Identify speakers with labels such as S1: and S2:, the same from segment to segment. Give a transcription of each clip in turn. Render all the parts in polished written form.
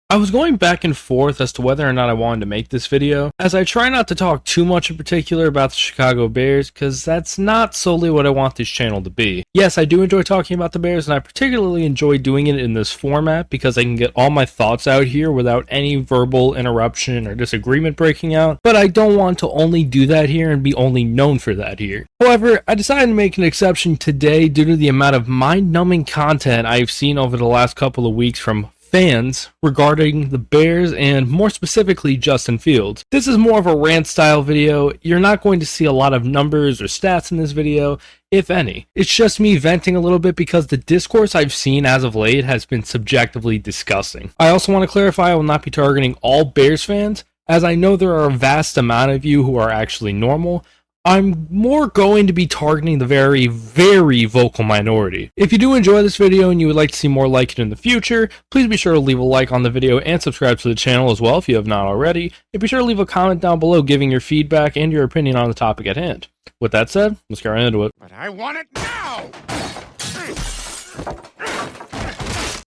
S1: I was going back and forth as to whether or not I wanted to make this video, as I try not to talk too much in particular about the Chicago Bears, because that's not solely what I want this channel to be. Yes, I do enjoy talking about the Bears, and I particularly enjoy doing it in this format because I can get all my thoughts out here without any verbal interruption or disagreement breaking out, but I don't want to only do that here and be only known for that here. However, I decided to make an exception today due to the amount of mind-numbing content I've seen over the last couple of weeks from fans regarding the Bears and more specifically Justin Fields. This is more of a rant style video. You're not going to see a lot of numbers or stats in this video, if any. It's just me venting a little bit because the discourse I've seen as of late has been subjectively disgusting. I also want to clarify I will not be targeting all Bears fans, as I know there are a vast amount of you who are actually normal. I'm more going to be targeting the very, very vocal minority. If you do enjoy this video and you would like to see more like it in the future, please be sure to leave a like on the video and subscribe to the channel as well if you have not already. And be sure to leave a comment down below giving your feedback and your opinion on the topic at hand. With that said, let's get right into it.
S2: But I want it now!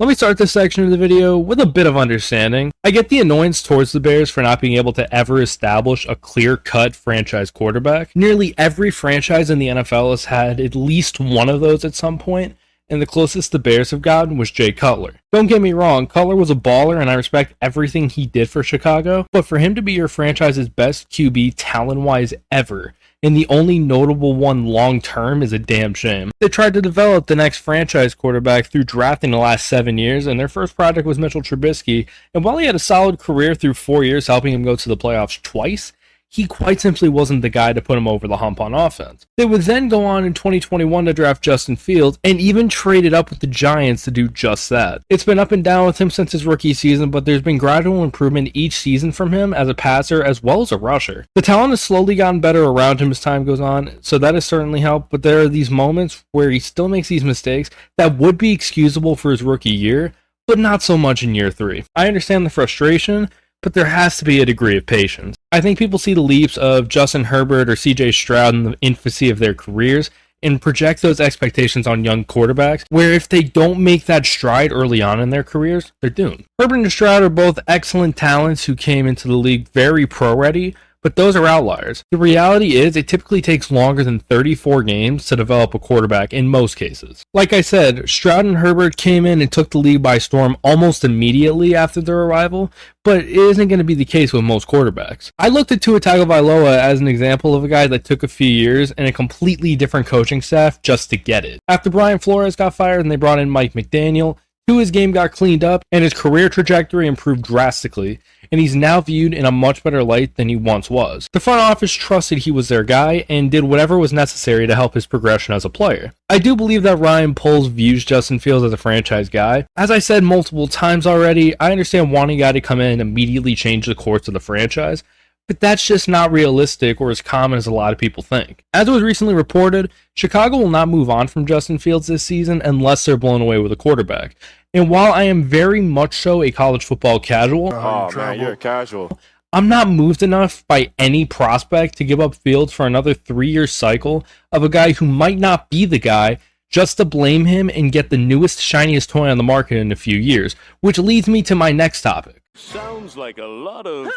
S1: Let me start this section of the video with a bit of understanding. I get the annoyance towards the Bears for not being able to ever establish a clear-cut franchise quarterback. Nearly every franchise in the NFL has had at least one of those at some point, and the closest the Bears have gotten was Jay Cutler. Don't get me wrong, Cutler was a baller and I respect everything he did for Chicago, but for him to be your franchise's best QB talent-wise ever, and the only notable one long-term, is a damn shame. They tried to develop the next franchise quarterback through drafting the last 7 years, and their first project was Mitchell Trubisky, and while he had a solid career through 4 years, helping him go to the playoffs twice, he quite simply wasn't the guy to put him over the hump on offense. They would then go on in 2021 to draft Justin Fields, and even traded up with the Giants to do just that. It's been up and down with him since his rookie season, but there's been gradual improvement each season from him as a passer as well as a rusher. The talent has slowly gotten better around him as time goes on, so that has certainly helped, but there are these moments where he still makes these mistakes that would be excusable for his rookie year, but not so much in year 3. I understand the frustration, but there has to be a degree of patience. I think people see the leaps of Justin Herbert or CJ Stroud in the infancy of their careers and project those expectations on young quarterbacks, where if they don't make that stride early on in their careers, they're doomed. Herbert and Stroud are both excellent talents who came into the league very pro-ready, but those are outliers. The reality is it typically takes longer than 34 games to develop a quarterback in most cases. Like I said, Stroud and Herbert came in and took the league by storm almost immediately after their arrival, but it isn't going to be the case with most quarterbacks. I looked at Tua Tagovailoa as an example of a guy that took a few years and a completely different coaching staff just to get it. After Brian Flores got fired and they brought in Mike McDaniel, Tua's game got cleaned up and his career trajectory improved drastically, and he's now viewed in a much better light than he once was. The front office trusted he was their guy and did whatever was necessary to help his progression as a player. I do believe that Ryan Poles views Justin Fields as a franchise guy. As I said multiple times already, I understand wanting a guy to come in and immediately change the course of the franchise, but that's just not realistic or as common as a lot of people think. As was recently reported, Chicago will not move on from Justin Fields this season unless they're blown away with a quarterback. And while I am very much so a college football casual,
S2: Man, you're a casual.
S1: I'm not moved enough by any prospect to give up Fields for another 3-year cycle of a guy who might not be the guy, just to blame him and get the newest, shiniest toy on the market in a few years, which leads me to my next topic.
S2: Sounds like a lot of...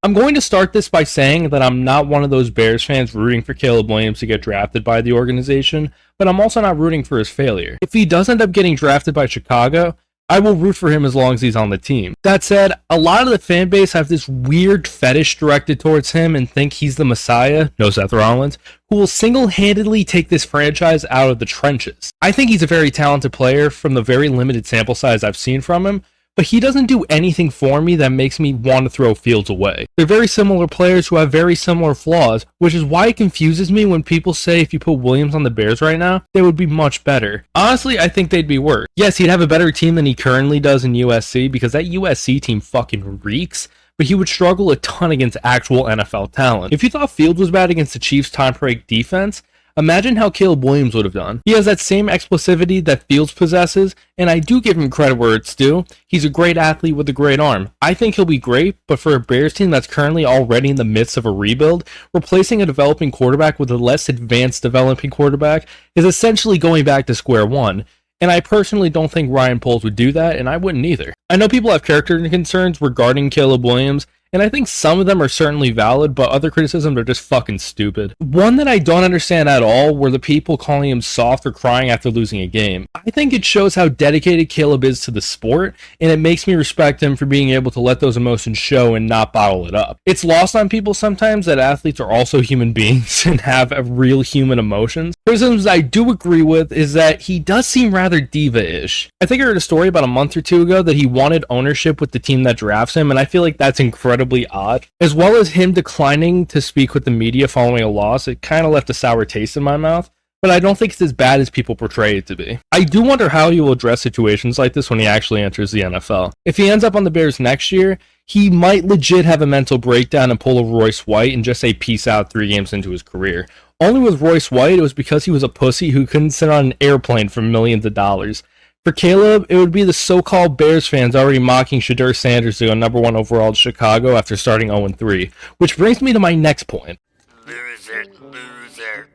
S1: I'm going to start this by saying that I'm not one of those Bears fans rooting for Caleb Williams to get drafted by the organization, but I'm also not rooting for his failure. If he does end up getting drafted by Chicago, I will root for him as long as he's on the team. That said, a lot of the fan base have this weird fetish directed towards him and think he's the Messiah, no Seth Rollins, who will single-handedly take this franchise out of the trenches. I think he's a very talented player from the very limited sample size I've seen from him, but he doesn't do anything for me that makes me want to throw Fields away. They're very similar players who have very similar flaws, which is why it confuses me when people say if you put Williams on the Bears right now, they would be much better. Honestly, I think they'd be worse. Yes, he'd have a better team than he currently does in USC, because that USC team fucking reeks, but he would struggle a ton against actual NFL talent. If you thought Fields was bad against the Chiefs' time-break defense, imagine how Caleb Williams would have done. He has that same explosivity that Fields possesses, and I do give him credit where it's due. He's a great athlete with a great arm. I think he'll be great, but for a Bears team that's currently already in the midst of a rebuild, replacing a developing quarterback with a less advanced developing quarterback is essentially going back to square one. And I personally don't think Ryan Poles would do that, and I wouldn't either. I know people have character concerns regarding Caleb Williams, and I think some of them are certainly valid, but other criticisms are just fucking stupid. One that I don't understand at all were the people calling him soft or crying after losing a game. I think it shows how dedicated Caleb is to the sport, and it makes me respect him for being able to let those emotions show and not bottle it up. It's lost on people sometimes that athletes are also human beings and have real human emotions. Criticisms I do agree with is that he does seem rather diva-ish. I think I heard a story about a month or two ago that he wanted ownership with the team that drafts him, and I feel like that's incredibly odd. As well as him declining to speak with the media following a loss, it kind of left a sour taste in my mouth, but I don't think it's as bad as people portray it to be. I do wonder how he will address situations like this when he actually enters the NFL. If he ends up on the Bears next year, he might legit have a mental breakdown and pull a Royce White and just say peace out 3 games into his career. Only with Royce White, it was because he was a pussy who couldn't sit on an airplane for millions of dollars. For Caleb, it would be the so-called Bears fans already mocking Shadur Sanders to go number 1 overall to Chicago after starting 0-3, which brings me to my next point.
S3: Loser.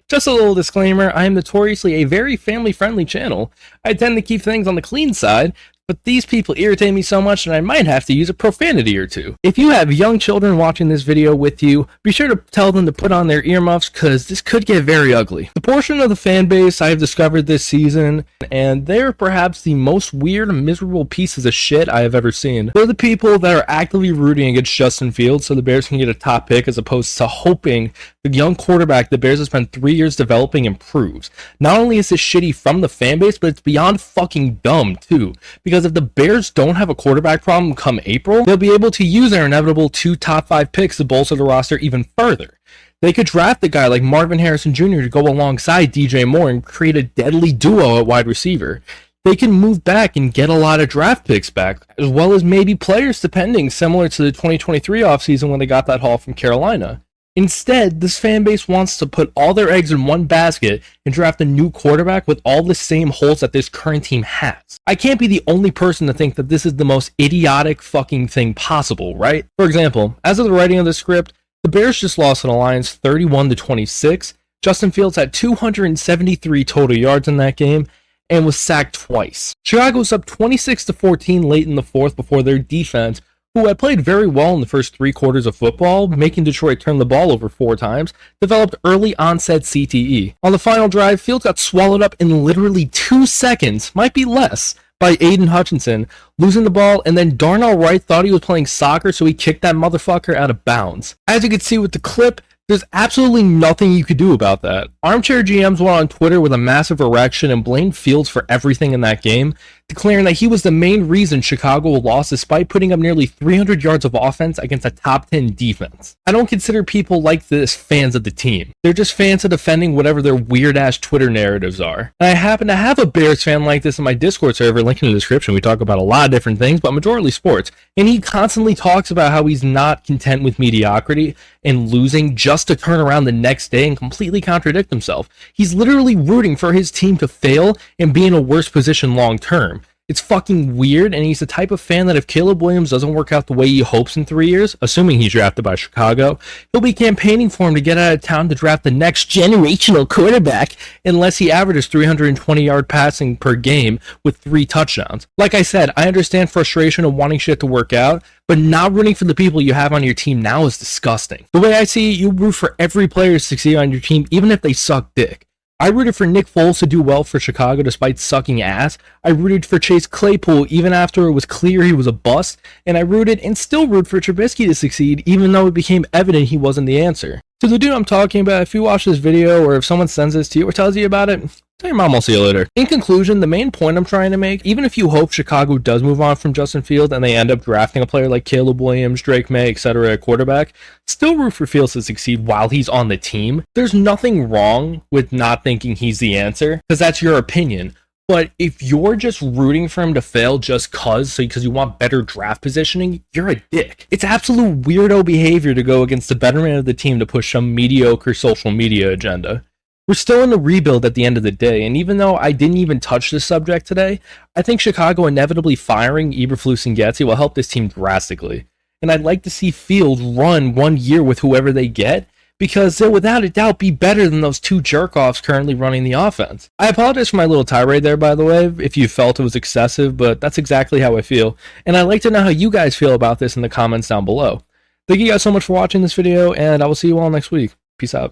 S1: Just a little disclaimer, I am notoriously a very family-friendly channel. I tend to keep things on the clean side, but these people irritate me so much that I might have to use a profanity or two. If you have young children watching this video with you, be sure to tell them to put on their earmuffs because this could get very ugly. The portion of the fan base I have discovered this season, and they're perhaps the most weird and miserable pieces of shit I have ever seen. They're the people that are actively rooting against Justin Fields so the Bears can get a top pick as opposed to hoping the young quarterback the Bears have spent 3 years developing improves. Not only is this shitty from the fan base, but it's beyond fucking dumb too, because if the Bears don't have a quarterback problem come April, they'll be able to use their inevitable 2 top 5 picks to bolster the roster even further. They could draft a guy like Marvin Harrison Jr. to go alongside DJ Moore and create a deadly duo at wide receiver. They can move back and get a lot of draft picks back, as well as maybe players depending, similar to the 2023 offseason when they got that haul from Carolina. Instead, this fan base wants to put all their eggs in one basket and draft a new quarterback with all the same holes that this current team has. I can't be the only person to think that this is the most idiotic fucking thing possible, right? For example, as of the writing of the script, the Bears just lost an Alliance 31-26. Justin Fields had 273 total yards in that game and was sacked twice. Chicago was up 26-14 late in the fourth before their defense, who had played very well in the first 3 quarters of football, making Detroit turn the ball over 4 times, developed early onset CTE. On the final drive, Fields got swallowed up in literally 2 seconds, might be less, by Aiden Hutchinson, losing the ball, and then Darnell Wright thought he was playing soccer, so he kicked that motherfucker out of bounds. As you can see with the clip, there's absolutely nothing you could do about that. Armchair GMs went on Twitter with a massive erection and blamed Fields for everything in that game, declaring that he was the main reason Chicago lost despite putting up nearly 300 yards of offense against a top 10 defense. I don't consider people like this fans of the team. They're just fans of defending whatever their weird-ass Twitter narratives are. And I happen to have a Bears fan like this in my Discord server, link in the description. We talk about a lot of different things, but majorly sports. And he constantly talks about how he's not content with mediocrity and losing just to turn around the next day and completely contradict himself. He's literally rooting for his team to fail and be in a worse position long term. It's fucking weird, and he's the type of fan that if Caleb Williams doesn't work out the way he hopes in 3 years, assuming he's drafted by Chicago, he'll be campaigning for him to get out of town to draft the next generational quarterback unless he averages 320 yard passing per game with 3 touchdowns. Like I said, I understand frustration of wanting shit to work out, but not rooting for the people you have on your team now is disgusting. The way I see it, you root for every player to succeed on your team, even if they suck dick. I rooted for Nick Foles to do well for Chicago despite sucking ass. I rooted for Chase Claypool even after it was clear he was a bust. And I rooted and still root for Trubisky to succeed even though it became evident he wasn't the answer. To the dude I'm talking about, if you watch this video or if someone sends this to you or tells you about it, tell your mom I'll see you later. In conclusion, the main point I'm trying to make, even if you hope Chicago does move on from Justin Fields and they end up drafting a player like Caleb Williams, Drake May, etc. at quarterback, still root for Fields to succeed while he's on the team. There's nothing wrong with not thinking he's the answer, because that's your opinion. But if you're just rooting for him to fail just because you want better draft positioning, you're a dick. It's absolute weirdo behavior to go against the betterment of the team to push some mediocre social media agenda. We're still in the rebuild at the end of the day, and even though I didn't even touch this subject today, I think Chicago inevitably firing Eberflus and Getsy will help this team drastically. And I'd like to see Fields run 1 year with whoever they get, because they'll without a doubt be better than those two jerk-offs currently running the offense. I apologize for my little tirade there, by the way, if you felt it was excessive, but that's exactly how I feel, and I'd like to know how you guys feel about this in the comments down below. Thank you guys so much for watching this video, and I will see you all next week. Peace out.